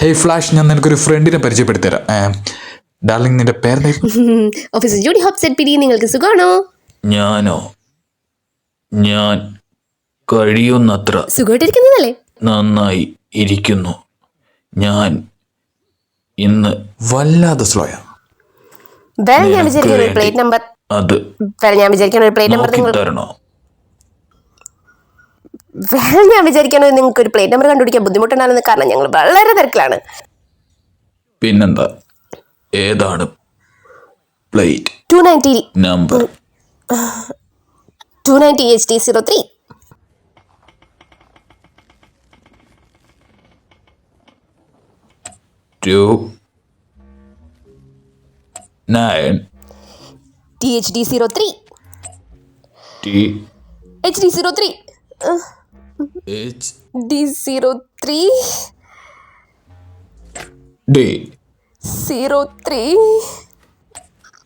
Hey flash, ഞാൻ നിനക്കൊരു ഫ്രണ്ടിനെ പരിചയപ്പെടുത്തരാം. ഡാർലിംഗ്, നിന്റെ പേരെന്തായിരുന്നു? ഓഫീസർ ജൂഡി ഹോപ്സ് എറ്റ് പിടി. നിങ്ങൾക്ക് സുഖമാണോ? ഞാനോ? ഞാൻ കഴിയുന്നത്ര സുഖമായിട്ടിരിക്കുന്നതല്ലേ? നന്നായി ഇരിക്കുന്നു. ഞാൻ ഇന്ന് വല്ലാതെ സ്ലോയാ. ഞാൻ വിചാരിക്കുന്ന ഒരു പ്ലേറ്റ് നമ്പർ അത് ഞാൻ വിചാരിക്കുന്ന ഒരു പ്ലേറ്റ് നമ്പർ നിങ്ങൾ തരണോ? ഞാൻ വിചാരിക്കുന്നത് നിങ്ങൾക്ക് ഒരു പ്ലേറ്റ് നമ്പർ കണ്ടുപിടിക്കാൻ ബുദ്ധിമുട്ടുണ്ടാകുന്ന കാരണം ഞങ്ങൾ വളരെ തിരക്കിലാണ്. പിന്നെന്താ? ഏതാണ് plate 290 number? 290 HD03. Two 9 THD03. T HD03. H D03. D 03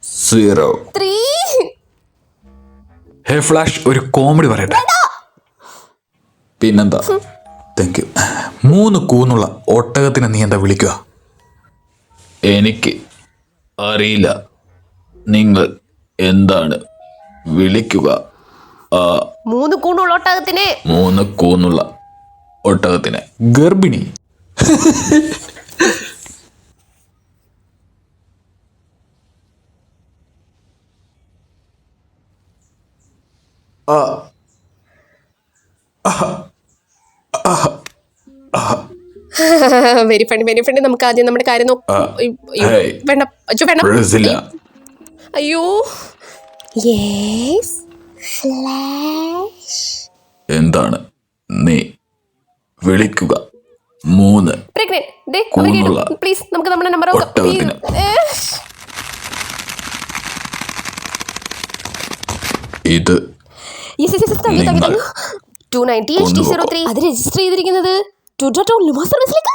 0. 3. ഹേ ഫ്ലാഷ്, ഒരു കോമഡി പറയട്ടെ? പിന്നെന്താ? Thank you. 3 കൂന്നുള്ള ഒട്ടകത്തിനെ നീ എന്താ വിളിക്കുക? എനിക്ക് അറിയില്ല. നിങ്ങൾ എന്താണ് വിളിക്കുക? 3 കൂണുള്ള ഒട്ടകത്തിനെ 3 കൂന്നുള്ള ഒട്ടകത്തിനെ ഗർഭിണി. വെരി ഫണ്ടി. നമുക്ക് ആദ്യം നമ്മുടെ കാര്യം hey, വേണ്ട അച്ഛോ, വേണ്ട. ബ്രസില. അയ്യോ. Yes flash. എന്താണ് നീ വിളിക്കുക? 3 കൂന്നുള്ള പ്ലീസ് നമുക്ക് നമ്മുടെ നമ്പർ ഒട്ടകത്തിന്. ഇത് 290 HD03. അത് രജിസ്റ്റർ ചെയ്തിരിക്കുന്നത് 2.0 ലുമ സർവീസിലേക്ക്.